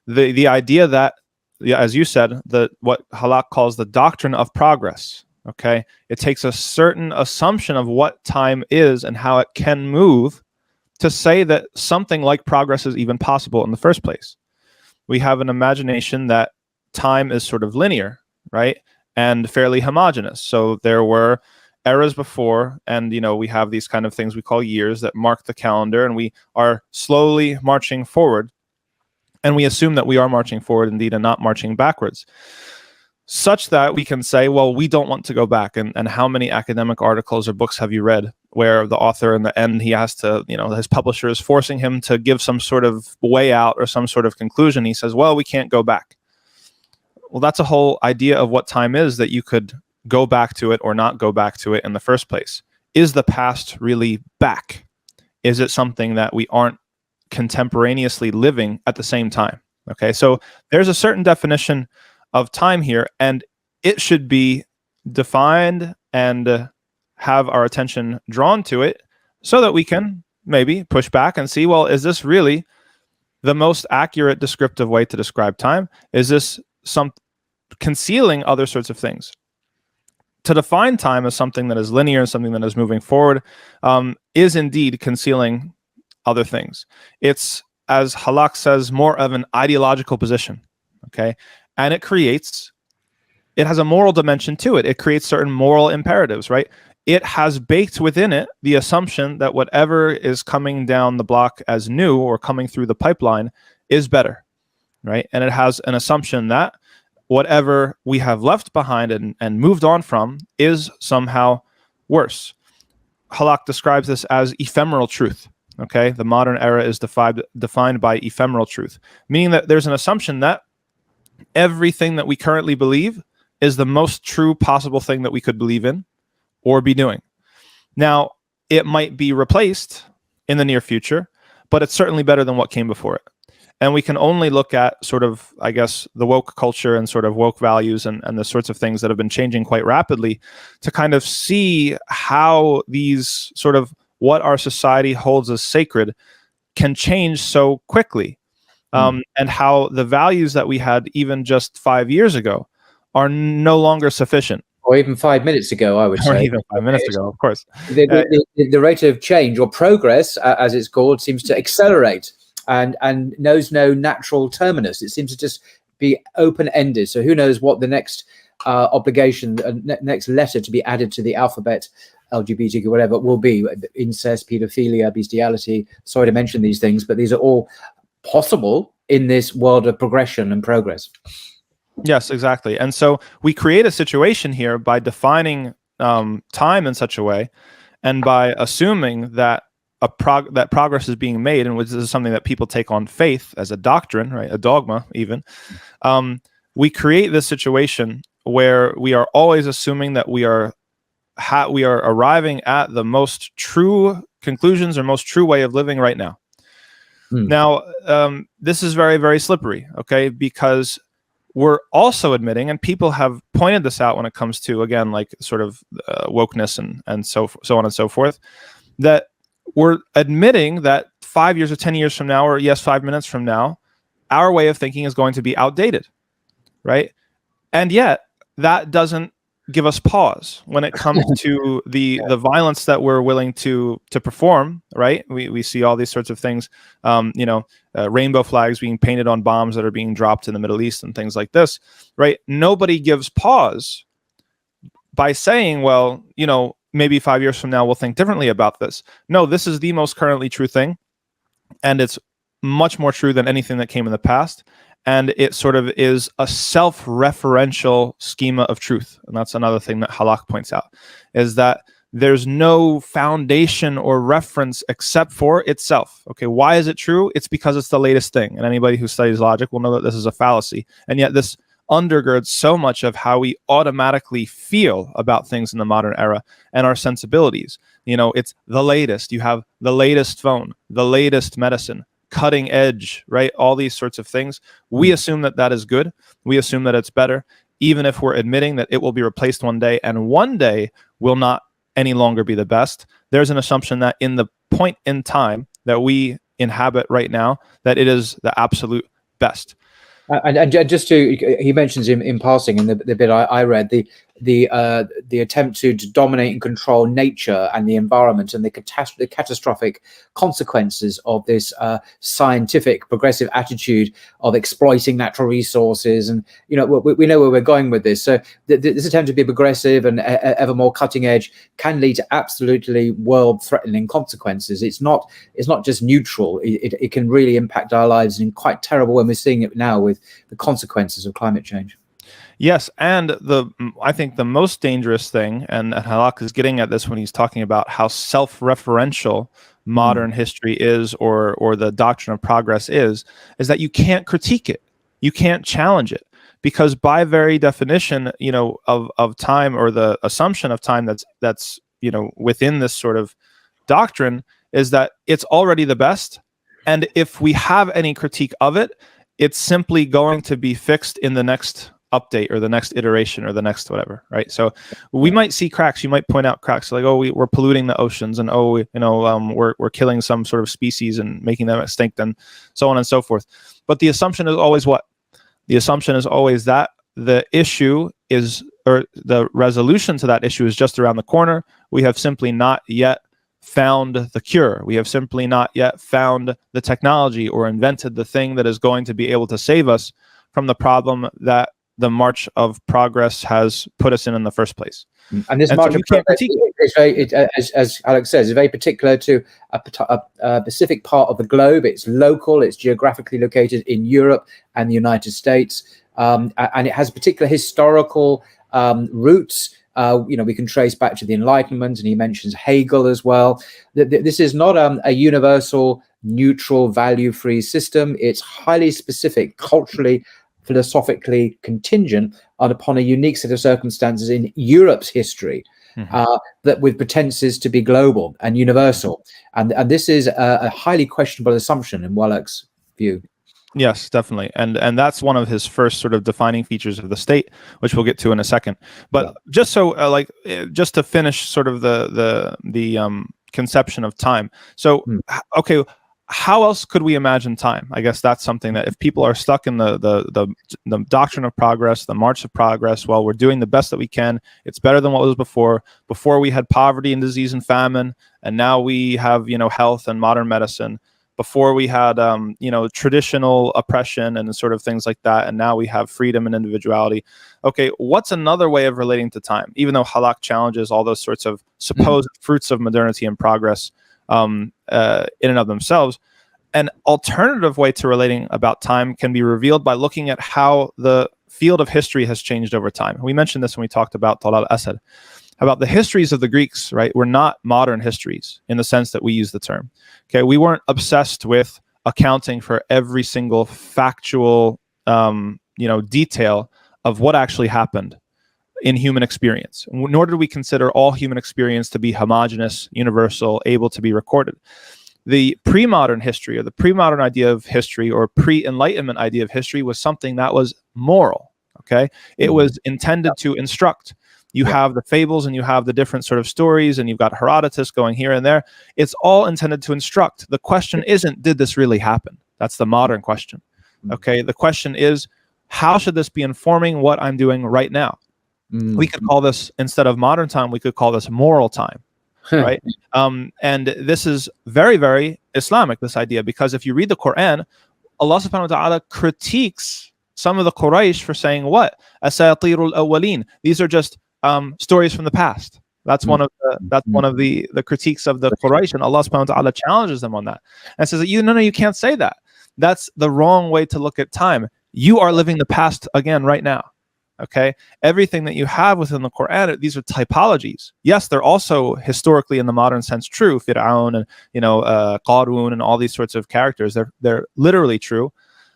the idea that, yeah, as you said, what Halak calls the doctrine of progress. Okay, it takes a certain assumption of what time is and how it can move to say that something like progress is even possible in the first place. We have an imagination that time is sort of linear, right, and fairly homogeneous. So there were eras before, and we have these kind of things we call years that mark the calendar, and we are slowly marching forward, and we assume that we are marching forward indeed and not marching backwards, such that we can say, well, we don't want to go back. And how many academic articles or books have you read where the author in the end, he has to, his publisher is forcing him to give some sort of way out or some sort of conclusion. He says, well, we can't go back. Well, that's a whole idea of what time is, that you could go back to it or not go back to it in the first place. Is the past really back? Is it something that we aren't contemporaneously living at the same time? Okay, so there's a certain definition of time here, and it should be defined and have our attention drawn to it so that we can maybe push back and see, well, is this really the most accurate descriptive way to describe time? Is this some concealing other sorts of things? To define time as something that is linear and something that is moving forward is indeed concealing other things. It's, as Halak says, more of an ideological position, okay? And it has a moral dimension to it. It creates certain moral imperatives, right? It has baked within it the assumption that whatever is coming down the block as new or coming through the pipeline is better, right? And it has an assumption that whatever we have left behind and moved on from is somehow worse. Halak describes this as ephemeral truth, okay? The modern era is defined by ephemeral truth, meaning that there's an assumption that everything that we currently believe is the most true possible thing that we could believe in or be doing. Now, it might be replaced in the near future, but it's certainly better than what came before it. And we can only look at sort of, I guess, the woke culture and sort of woke values and the sorts of things that have been changing quite rapidly to kind of see how these sort of what our society holds as sacred can change so quickly. And how the values that we had even just 5 years ago are no longer sufficient. Or even 5 minutes ago, I would say. Or even 5 minutes ago, of course. The rate of change, or progress, as it's called, seems to accelerate and knows no natural terminus. It seems to just be open-ended. So who knows what the next obligation, next letter to be added to the alphabet, LGBTQ, whatever, will be. Incest, pedophilia, bestiality. Sorry to mention these things, but these are all possible in this world of progression and progress. Yes, exactly. And so we create a situation here by defining time in such a way, and by assuming that that progress is being made, and which is something that people take on faith as a doctrine, right, a dogma even. We create this situation where we are always assuming that we are arriving at the most true conclusions or most true way of living right now. Now, this is very, very slippery, okay? Because we're also admitting, and people have pointed this out when it comes to, again, like sort of wokeness and so on and so forth, that we're admitting that 5 years or 10 years from now, or yes, 5 minutes from now, our way of thinking is going to be outdated, right? And yet, that doesn't give us pause when it comes to the violence that we're willing to perform, right? We see all these sorts of things, rainbow flags being painted on bombs that are being dropped in the Middle East and things like this, right? Nobody gives pause by saying, well, maybe 5 years from now we'll think differently about this. No, this is the most currently true thing, and it's much more true than anything that came in the past. And it sort of is a self-referential schema of truth. And that's another thing that Halak points out, is that there's no foundation or reference except for itself. Okay, why is it true? It's because it's the latest thing. And anybody who studies logic will know that this is a fallacy. And yet this undergirds so much of how we automatically feel about things in the modern era and our sensibilities. It's the latest. You have the latest phone, the latest medicine, cutting edge, right? All these sorts of things. We assume that is good. We assume that it's better, even if we're admitting that it will be replaced one day, and one day will not any longer be the best. There's an assumption that in the point in time that we inhabit right now, that it is the absolute best. And just to, he mentions in passing in the bit I read, the attempt to dominate and control nature and the environment and the catastrophic consequences of this scientific progressive attitude of exploiting natural resources. And we know where we're going with this. So this attempt to be progressive and ever more cutting edge can lead to absolutely world threatening consequences. It's not just neutral. It can really impact our lives in quite terrible way. We're seeing it now with the consequences of climate change. Yes, and I think the most dangerous thing, and Halak is getting at this when he's talking about how self-referential modern history is, or the doctrine of progress is that you can't critique it, you can't challenge it, because by very definition, of time, or the assumption of time that's within this sort of doctrine, is that it's already the best, and if we have any critique of it, it's simply going to be fixed in the next update or the next iteration or the next whatever, right? So we might see cracks. You might point out cracks like, oh, we're polluting the oceans, and we're killing some sort of species and making them extinct, and so on and so forth. But the assumption is always what? The assumption is always that the issue is, or the resolution to that issue is just around the corner. We have simply not yet found the cure. We have simply not yet found the technology or invented the thing that is going to be able to save us from the problem that the march of progress has put us in the first place. And this march of progress is very, as Alex says, is very particular to a specific part of the globe. It's local, it's geographically located in Europe and the United States, and it has particular historical roots. We can trace back to the Enlightenment, and he mentions Hegel as well. This is not a universal, neutral, value-free system. It's highly specific, culturally, philosophically contingent upon a unique set of circumstances in Europe's history, that with pretenses to be global and universal. And this is a highly questionable assumption in Wallach's view. Yes, definitely. And that's one of his first sort of defining features of the state, which we'll get to in a second. But just so just to finish sort of the conception of time. So, okay, how else could we imagine time? I guess that's something that if people are stuck in the doctrine of progress, the march of progress, well, we're doing the best that we can. It's better than what was before. Before we had poverty and disease and famine, and now we have, health and modern medicine. Before we had, traditional oppression and sort of things like that, and now we have freedom and individuality. Okay, what's another way of relating to time? Even though Halak challenges all those sorts of supposed fruits of modernity and progress in and of themselves, an alternative way to relating about time can be revealed by looking at how the field of history has changed over time. We mentioned this when we talked about Talal Asad, about the histories of the Greeks, right? Were not modern histories in the sense that we use the term. Okay, we weren't obsessed with accounting for every single factual, detail of what actually happened in human experience. Nor did we consider all human experience to be homogeneous, universal, able to be recorded. The pre-modern history, or the pre-modern idea of history, or pre-Enlightenment idea of history, was something that was moral. Okay, it was intended to instruct. You have the fables, and you have the different sort of stories, and you've got Herodotus going here and there. It's all intended to instruct. The question isn't, did this really happen? That's the modern question. Okay, the question is, how should this be informing what I'm doing right now? We could call this, instead of modern time, we could call this moral time, right? And this is very, very Islamic, this idea, because if you read the Quran, Allah subhanahu wa ta'ala critiques some of the Quraysh for saying what? Asatirul awwaleen. These are just stories from the past. That's one of the critiques of the Quraysh, and Allah subhanahu wa ta'ala challenges them on that and says that you can't say that. That's the wrong way to look at time. You are living the past again right now. Okay, everything that you have within the Quran, these are typologies. Yes, they're also historically, in the modern sense, true. Fir'aun and Qarun and all these sorts of characters, they're literally true,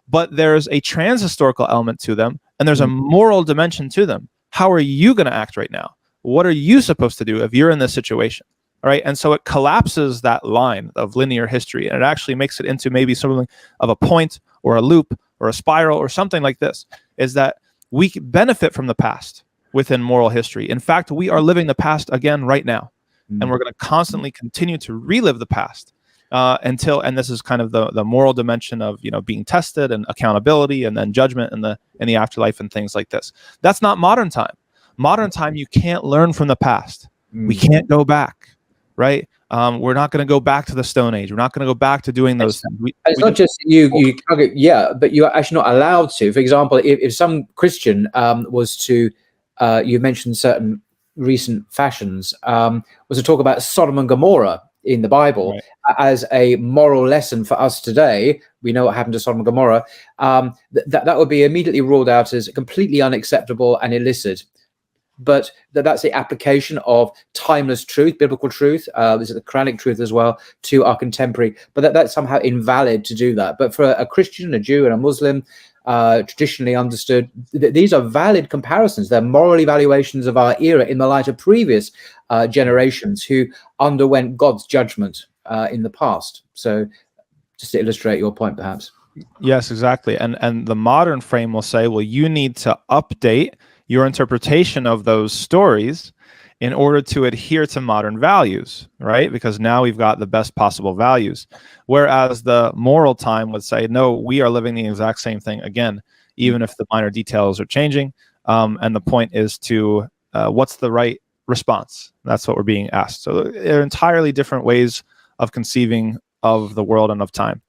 but there's a transhistorical element to them, and there's a moral dimension to them. How are you going to act right now? What are you supposed to do if you're in this situation? All right, and so it collapses that line of linear history, and it actually makes it into maybe something of a point or a loop or a spiral or something like this. Is that we benefit from the past within moral history. In fact, we are living the past again right now. And we're going to constantly continue to relive the past. and this is kind of the moral dimension of, you know, being tested and accountability and then judgment in the afterlife and things like this. That's not modern time. Modern time, you can't learn from the past. We can't go back, right? We're not going to go back to the Stone Age. We're not going to go back to doing those things. It's not just you but you're actually not allowed to. For example, if some Christian was to, you mentioned certain recent fashions, was to talk about Sodom and Gomorrah in the Bible, right, as a moral lesson for us today. We know what happened to Sodom and Gomorrah. That would be immediately ruled out as completely unacceptable and illicit. But that's the application of timeless truth, biblical truth, this is the Quranic truth as well, to our contemporary. But that's somehow invalid to do that. But for a Christian, a Jew, and a Muslim, traditionally understood, these are valid comparisons. They're moral evaluations of our era in the light of previous generations who underwent God's judgment in the past. So just to illustrate your point, perhaps. Yes, exactly. And the modern frame will say, well, you need to update your interpretation of those stories in order to adhere to modern values, right? Because now we've got the best possible values. Whereas the moral time would say, no, we are living the exact same thing again, even if the minor details are changing. And the point is to, what's the right response? That's what we're being asked. So they're entirely different ways of conceiving of the world and of time.